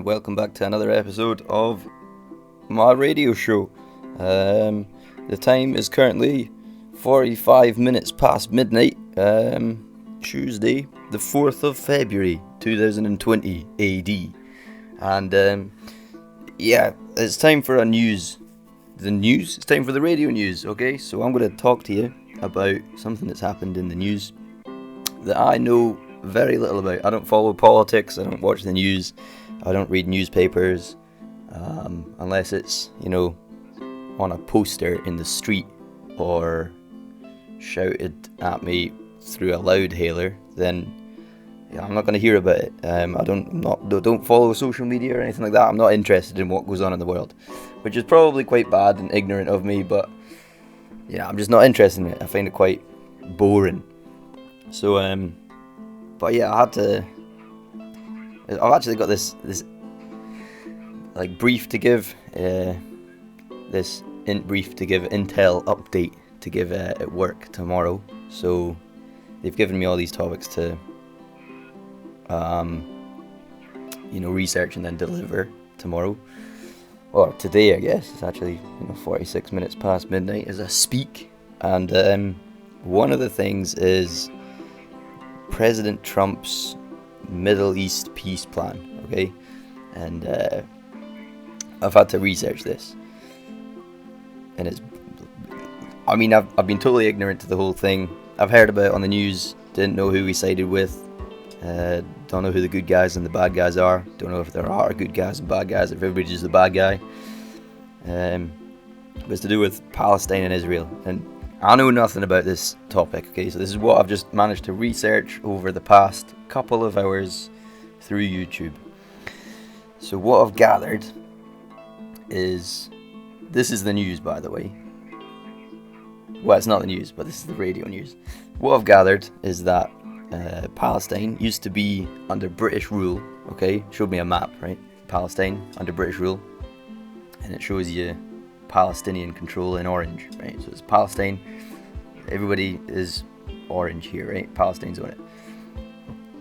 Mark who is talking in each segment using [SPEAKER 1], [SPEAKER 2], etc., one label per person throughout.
[SPEAKER 1] and welcome back to another episode of my radio show. The time is currently 45 minutes past midnight, Tuesday, the 4th of February 2020 AD. And it's time for it's time for the radio news, okay? So I'm going to talk to you about something that's happened in the news that I know very little about. I don't follow politics, I don't watch the news, I don't read newspapers, unless it's, on a poster in the street or shouted at me through a loudspeaker, then I'm not going to hear about it. I don't follow social media or anything like that. I'm not interested in what goes on in the world, which is probably quite bad and ignorant of me, but I'm just not interested in it. I find it quite boring. So I've actually got this brief to give, intel update to give at work tomorrow. So they've given me all these topics to research and then deliver tomorrow, or today I guess. It's actually 46 minutes past midnight as I speak, and one of the things is President Trump's Middle East peace plan, okay? And I've had to research this, and I've been totally ignorant to the whole thing. I've heard about it on the news, didn't know who he sided with, don't know who the good guys and the bad guys are, don't know if there are good guys and bad guys, if everybody's just the bad guy. But it's to do with Palestine and Israel, and I know nothing about this topic, okay? So this is what I've just managed to research over the past couple of hours through YouTube. So what I've gathered is, this is the news, by the way. Well, it's not the news, but this is the radio news. What I've gathered is that Palestine used to be under British rule, okay? Showed me a map, right? Palestine under British rule, and it shows you Palestinian control in orange, right? So it's Palestine, everybody is orange here, right? Palestine's on it.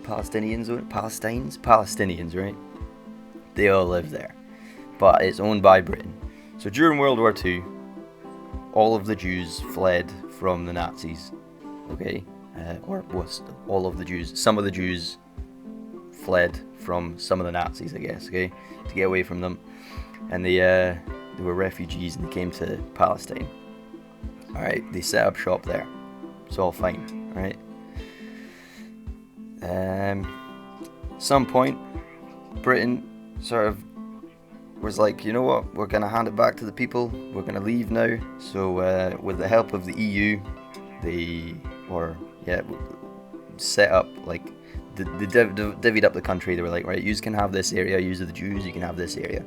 [SPEAKER 1] Palestinians on it? Palestinians, right? They all live there, but it's owned by Britain. So during World War II, all of the Jews fled from the Nazis, okay? Or was all of the Jews? Some of the Jews fled from some of the Nazis, I guess, okay? To get away from them, and they were refugees and they came to Palestine. Alright, they set up shop there. It's all fine, alright? Some point, Britain sort of was like, you know what, we're going to hand it back to the people, we're going to leave now. So with the help of the EU, they set up, they divvied up the country. They were like, right, you can have this area, you are the Jews, you can have this area.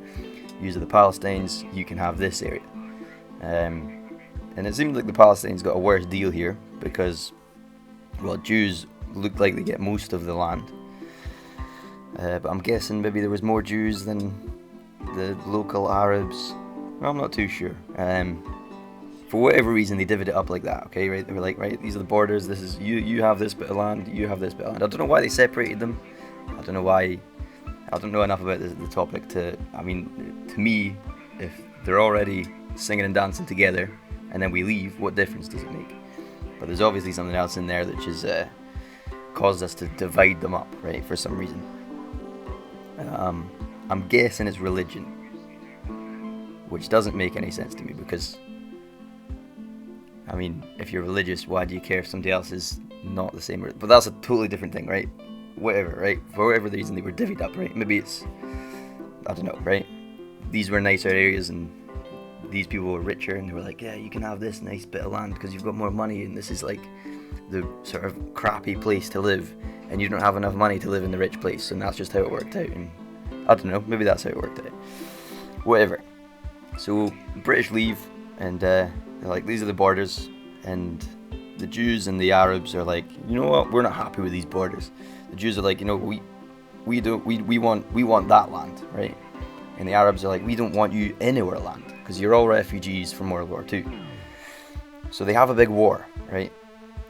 [SPEAKER 1] You are the Palestinians, you can have this area. And it seems like the Palestinians got a worse deal here because, Jews look like they get most of the land. But I'm guessing maybe there was more Jews than the local Arabs. Well, I'm not too sure. For whatever reason, they divvied it up like that, okay, right? They were like, right, these are the borders, this is, you have this bit of land, you have this bit of land. I don't know why they separated them. I don't know enough about the topic to me, if they're already singing and dancing together and then we leave, what difference does it make? But there's obviously something else in there that just caused us to divide them up, right, for some reason. I'm guessing it's religion, which doesn't make any sense to me because, if you're religious, why do you care if somebody else is not the same? But that's a totally different thing, right? Whatever, right? For whatever reason, they were divvied up, right? Maybe it's, I don't know, right? These were nicer areas and these people were richer and they were like, yeah, you can have this nice bit of land because you've got more money, and this is like the sort of crappy place to live and you don't have enough money to live in the rich place, and that's just how it worked out. And I don't know, maybe that's how it worked out. Whatever. So British leave and they're like, these are the borders, and the Jews and the Arabs are like, you know what, we're not happy with these borders. The Jews are like, we want that land, right? And the Arabs are like, we don't want you in our land because you're all refugees from World War II. So they have a big war, right?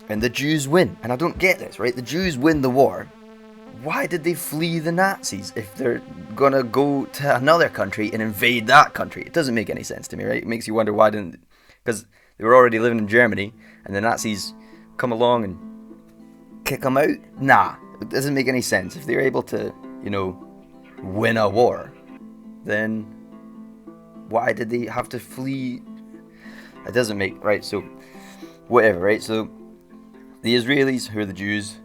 [SPEAKER 1] And the Jews win. And I don't get this, right? The Jews win the war, why did they flee the Nazis if they're gonna go to another country and invade that country? It doesn't make any sense to me, right? It makes you wonder why didn't... Because they were already living in Germany, and the Nazis come along and kick them out? Nah, it doesn't make any sense. If they're able to, win a war, then why did they have to flee? It doesn't make... Right, so... Whatever, right? So, the Israelis, who are the Jews,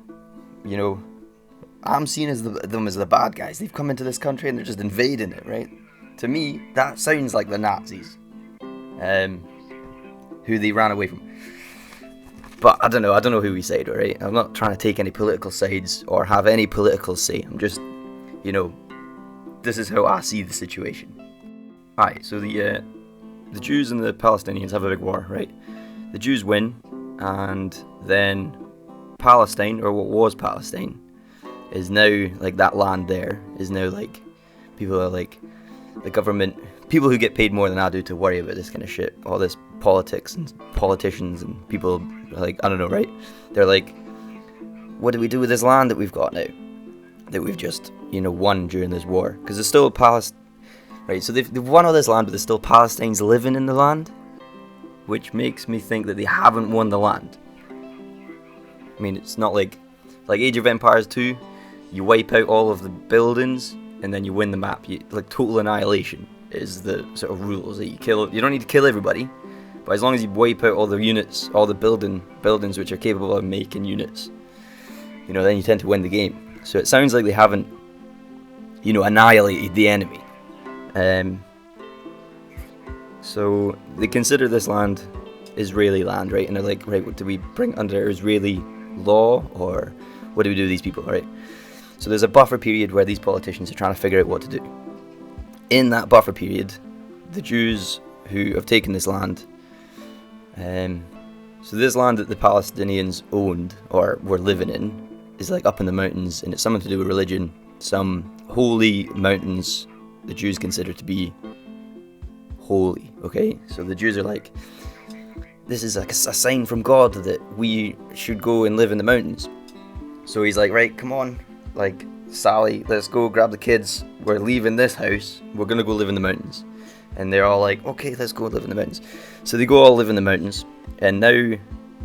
[SPEAKER 1] I'm seen as them as the bad guys. They've come into this country and they're just invading it, right? To me, that sounds like the Nazis, who they ran away from. But I don't know who we side, right? I'm not trying to take any political sides or have any political say. I'm just, this is how I see the situation. Alright, so the Jews and the Palestinians have a big war, right? The Jews win, and then Palestine, or what was Palestine, is now, like, that land there is now, like, people are, like, the government, people who get paid more than I do to worry about this kind of shit, all this politics and politicians and people, like, I don't know, right? They're like, what do we do with this land that we've got now? That we've just, won during this war? Because there's still right, so they've won all this land, but there's still Palestinians living in the land, which makes me think that they haven't won the land. I mean, it's not like Age of Empires 2, you wipe out all of the buildings, and then you win the map. Like, total annihilation is the sort of rules that you don't need to kill everybody, but as long as you wipe out all the units, all the buildings which are capable of making units, then you tend to win the game. So it sounds like they haven't, annihilated the enemy. So they consider this land Israeli land, right? And they're like, right, what do we bring under Israeli law, or what do we do with these people, right? So there's a buffer period where these politicians are trying to figure out what to do. In that buffer period, the Jews who have taken this land, so this land that the Palestinians owned or were living in is like up in the mountains, and it's something to do with religion. Some holy mountains the Jews consider to be holy, okay? So the Jews are like, this is like a sign from God that we should go and live in the mountains. So he's like, right, come on, like, Sally, let's go grab the kids. We're leaving this house. We're going to go live in the mountains. And they're all like, okay, let's go live in the mountains. So they go all live in the mountains. And now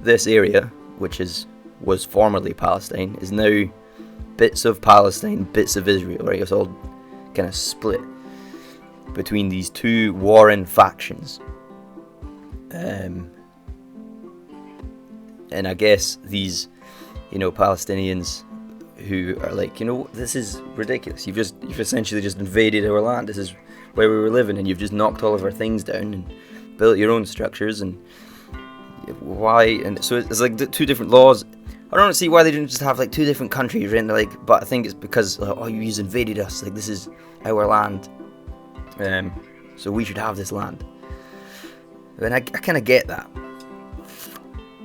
[SPEAKER 1] this area, which was formerly Palestine, is now bits of Palestine, bits of Israel, right? It's all kind of split between these two warring factions. And I guess these, Palestinians who are like, this is ridiculous. You've essentially just invaded our land. This is where we were living, and you've just knocked all of our things down and built your own structures. And why? And so it's like two different laws. I don't see why they didn't just have like two different countries, right? Like, but I think it's because you just invaded us. Like, this is our land, so we should have this land. And I kind of get that.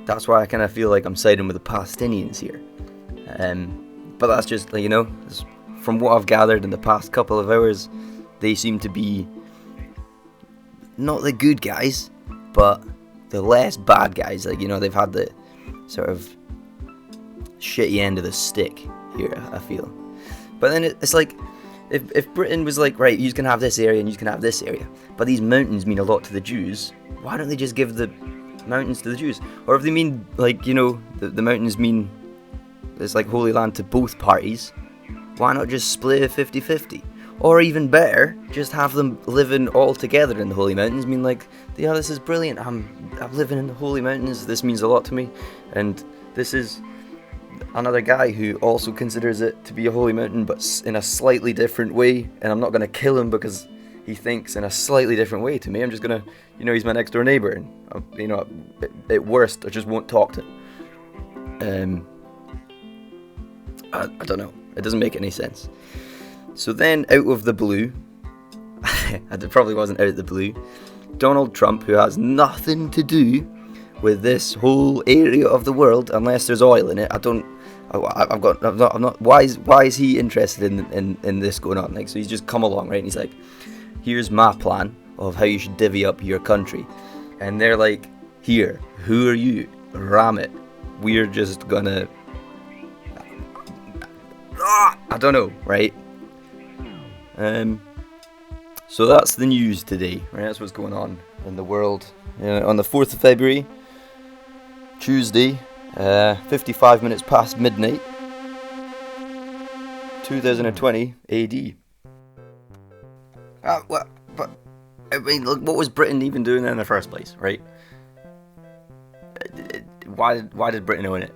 [SPEAKER 1] That's why I kind of feel like I'm siding with the Palestinians here. But that's just, from what I've gathered in the past couple of hours, they seem to be not the good guys, but the less bad guys. Like, they've had the sort of shitty end of the stick here, I feel. But then it's like, if Britain was like, right, you can have this area and you can have this area, but these mountains mean a lot to the Jews, why don't they just give the mountains to the Jews? Or if they mean, like, the mountains mean it's like Holy Land to both parties, why not just split it 50-50? Or even better, just have them living all together in the Holy Mountains. I mean, like, yeah, this is brilliant. I'm living in the Holy Mountains. This means a lot to me. And this is another guy who also considers it to be a holy mountain, but in a slightly different way. And I'm not going to kill him because he thinks in a slightly different way to me. I'm just going to, he's my next door neighbour. And, at worst, I just won't talk to him. I don't know. It doesn't make any sense. So then, out of the blue, it probably wasn't out of the blue, Donald Trump, who has nothing to do with this whole area of the world, unless there's oil in it. I'm not. Why is he interested in this going on? Like, so he's just come along, right? And he's like, here's my plan of how you should divvy up your country. And they're like, here, who are you? Ram it. We're just gonna... I don't know, right? So that's the news today, right? That's what's going on in the world. On the 4th of February, Tuesday, 55 minutes past midnight, 2020 AD. But I mean, look, what was Britain even doing there in the first place, right? Why did Britain own it?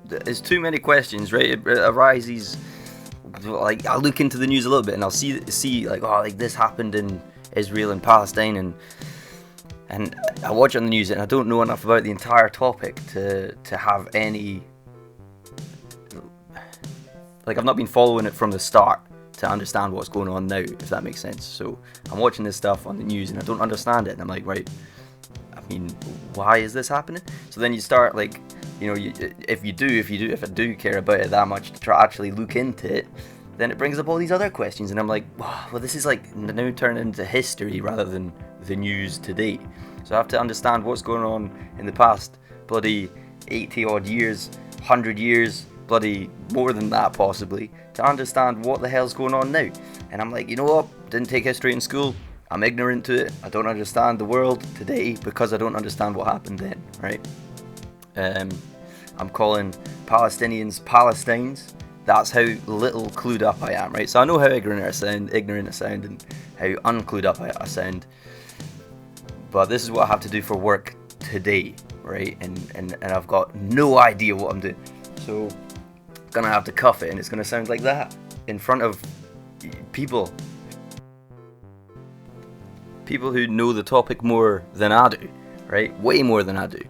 [SPEAKER 1] There's too many questions, right? It arises. Like, I'll look into the news a little bit and I'll see like, oh, like this happened in Israel and Palestine, and I watch on the news and I don't know enough about the entire topic to have any, like, I've not been following it from the start to understand what's going on now, if that makes sense. So I'm watching this stuff on the news and I don't understand it, and I'm like, right, I mean, why is this happening? So then you start, like, you know, if I do care about it that much to try actually look into it, then it brings up all these other questions, and I'm like, well, this is like now turned into history rather than the news today. So I have to understand what's going on in the past bloody 80 odd years, 100 years, bloody more than that possibly, to understand what the hell's going on now. And I'm like, you know what? Didn't take history in school. I'm ignorant to it. I don't understand the world today because I don't understand what happened then, right? I'm calling Palestinians Palestines. That's how little clued up I am, right? So I know how ignorant I sound, and how unclued up I sound. But this is what I have to do for work today, right? And I've got no idea what I'm doing. So I'm gonna have to cuff it, and it's gonna sound like that in front of people who know the topic more than I do, right? Way more than I do.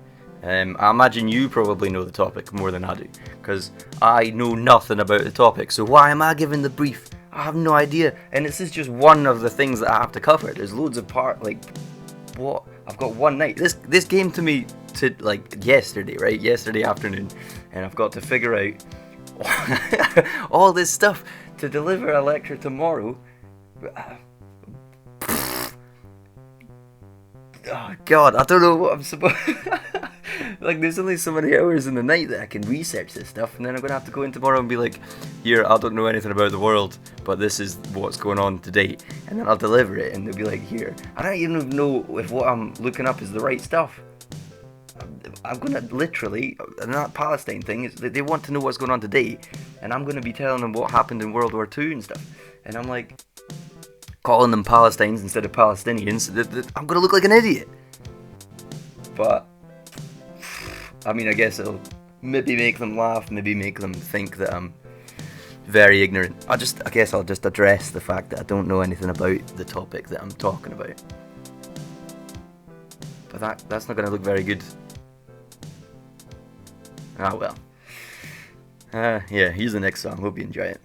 [SPEAKER 1] I imagine you probably know the topic more than I do, because I know nothing about the topic. So why am I giving the brief? I have no idea. And this is just one of the things that I have to cover. There's loads of what? I've got one night. This came to me yesterday, right? Yesterday afternoon, and I've got to figure out all this stuff to deliver a lecture tomorrow. Oh God, I don't know what I'm supposed. Like, there's only so many hours in the night that I can research this stuff, and then I'm gonna have to go in tomorrow and be like, here, I don't know anything about the world, but this is what's going on today, and then I'll deliver it, and they'll be like, here, I don't even know if what I'm looking up is the right stuff. I'm gonna literally, and that Palestine thing is, they want to know what's going on today, and I'm gonna be telling them what happened in World War II and stuff, and I'm like, calling them Palestines instead of Palestinians. I'm gonna look like an idiot. But I mean, I guess it'll maybe make them laugh, maybe make them think that I'm very ignorant. I guess I'll just address the fact that I don't know anything about the topic that I'm talking about. But that's not gonna look very good. Ah well. Yeah, here's the next song. Hope you enjoy it.